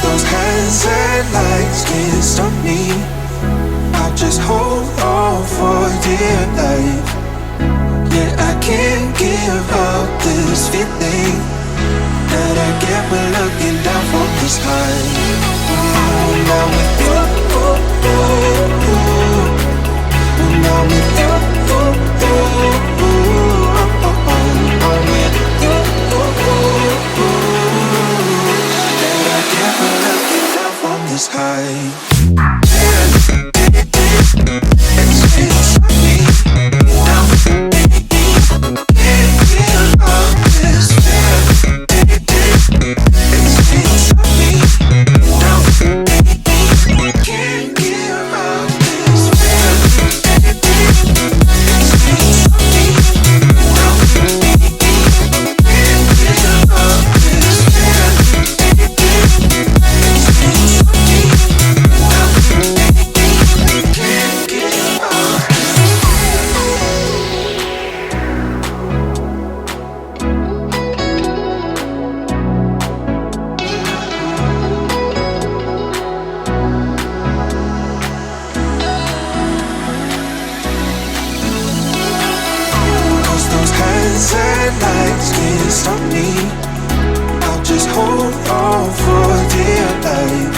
Those hands and lights can't stop me. I'll just hold on for dear life. Yeah, I can't give up this feeling that I get when looking down from this high. Now with you, now with you, I'm with you. Never looking down from this high. It's me down. Can't give up this fear. It's me down. Can't give up this fear. It's me down. Can't give up this fear. And lights can't stop me. I'll just hold on for dear life.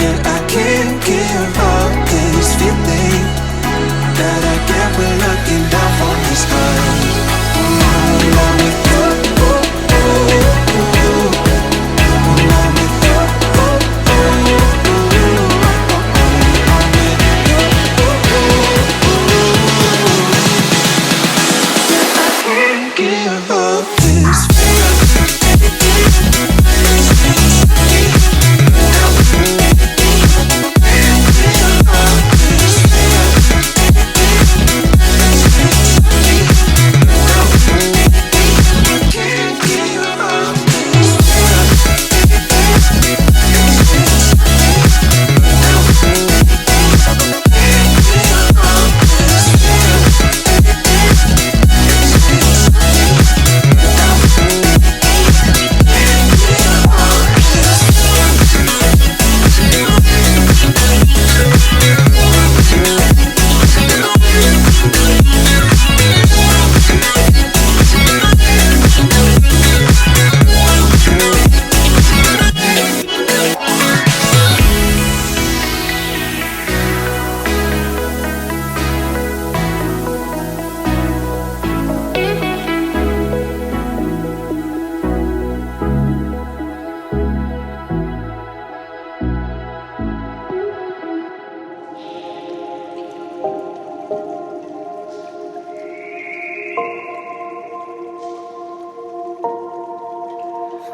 Yeah, I can't give up this feeling that I get when looking down from the sky. Now with you, now with you, give up this fear.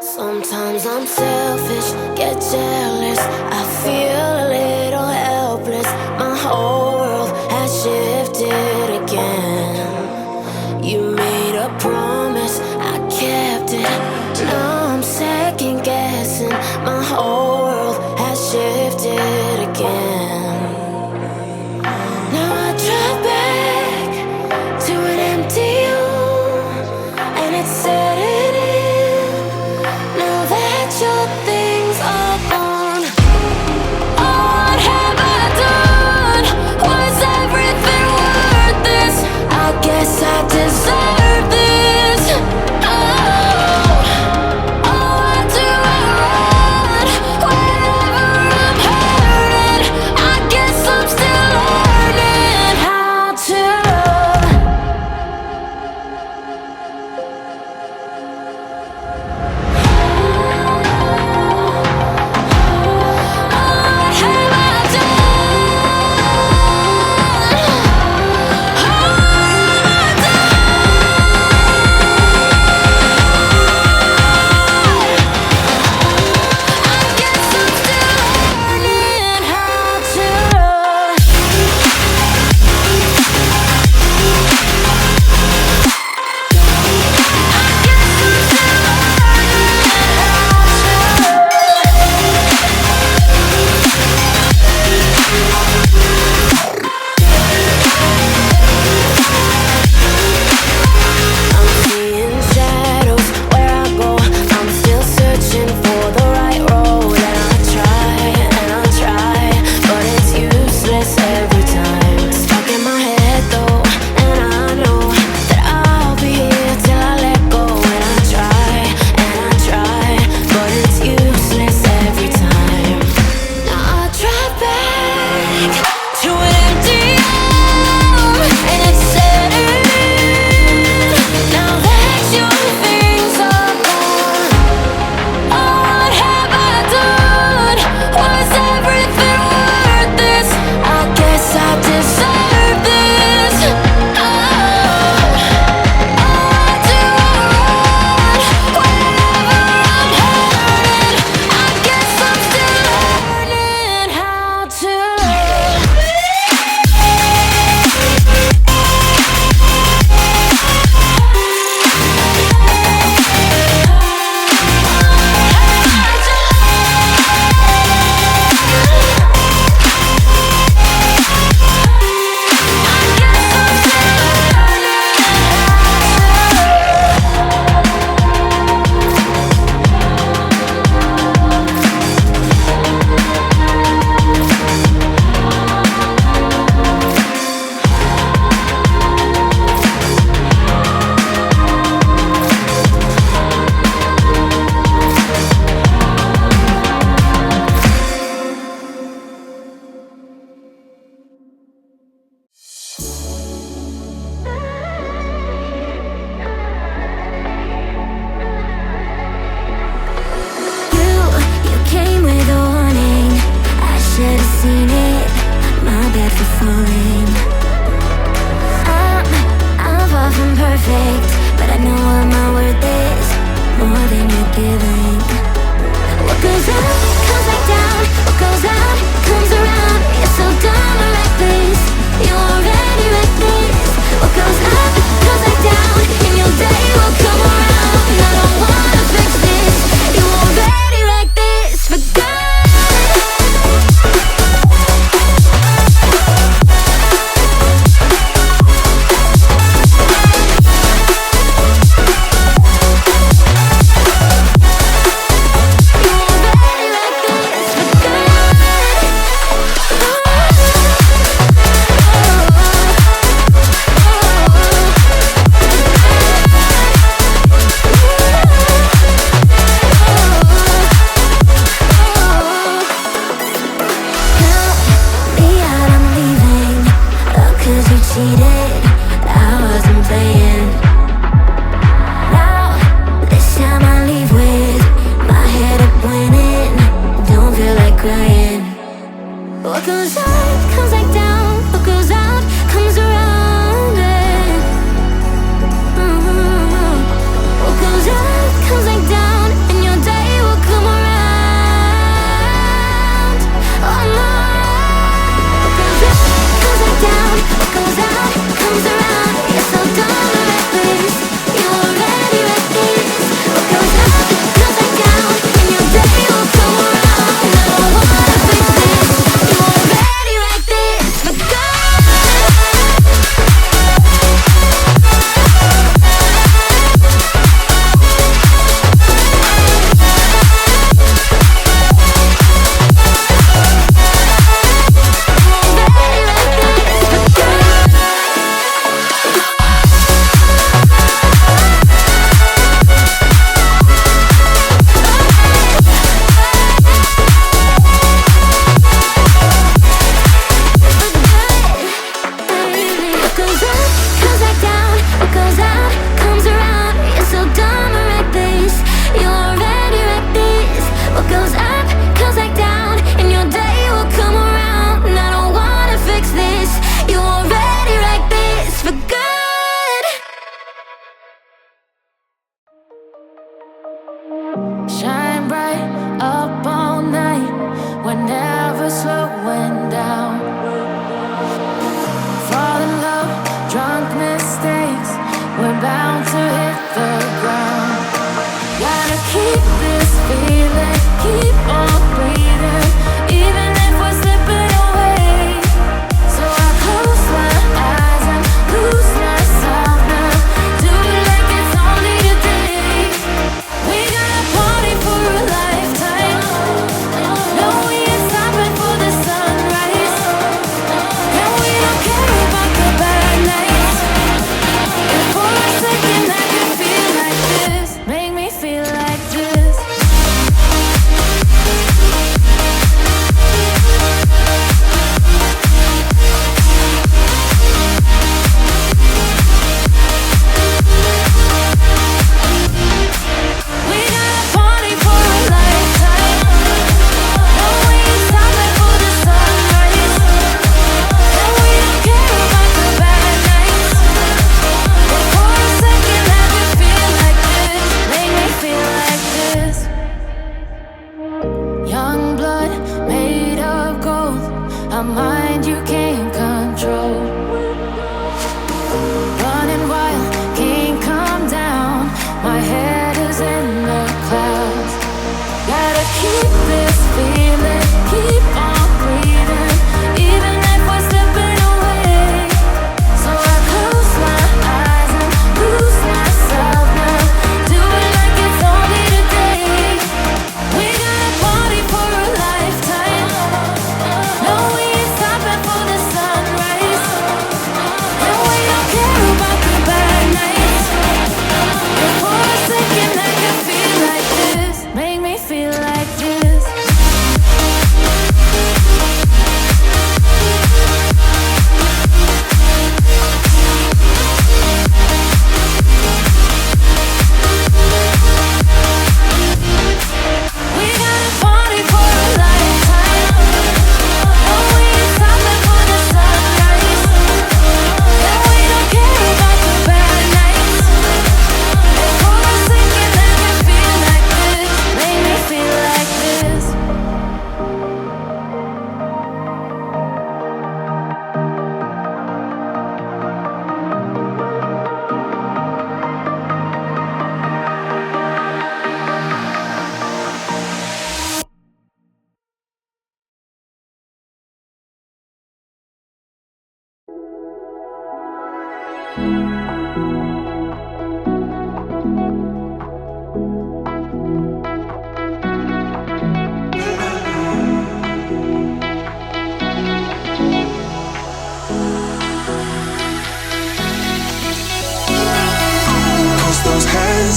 Sometimes I'm selfish, get jealous. I feel a little helpless. My whole world has shifted again. You made a promise, I kept it. Now I'm second guessing. My whole world has shifted again. Now I drive back to an empty room, and it's setting in. Now that your things are gone, what have I done? Was everything worth this? I guess I deserve this. Why do I run whenever I'm hurting? I guess I'm still learning how to love. falling. I'm far from perfect, but I know what my worth is, more than you're giving. What goes up, comes back down. What goes out, comes around. You're so dumb or reckless, you already wrecked this. What goes up, comes back down, and your day will come around. I don't wanna fix this, you already wrecked this for good. What goes up, comes back down. What goes out, comes around. What goes up, comes back down, and your day will come around. Oh no. What goes up, comes back down. What goes out, comes around. You're so dumb and reckless, you already wrecked this. What goes up, comes back down, and your day will come around. I don't wanna fix this, you already wrecked this for good. What goes up, comes back down. What goes out, comes around. You're so dumb and reckless, you already wrecked this. What goes up, comes back down, and your day will come around. And I don't wanna fix this, you already wrecked this for good. Shine bright up all night, we're never slowing down. Fall in love, drunk mistakes, we're bound to hit the ground. Gotta keep this feeling, keep on breathing, even if we're slipping away. So I close my eyes and lose myself now. Do it like it's only today. We got a party for a lifetime. No, we ain't stopping for the sunrise. And we don't care about the bad nights. If for a second I can feel like this, make me feel like this.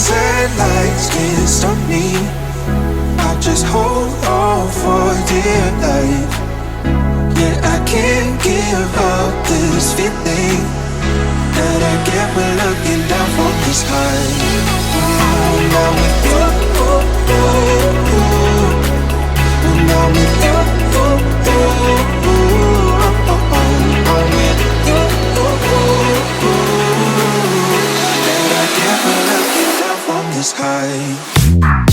sunset lights can't stop me. I'll just hold on for dear life. Yeah, I can't give up this feeling that I get when looking down from the sky. Now with you, now with you, I'm with you, that I get when looking down from the sky.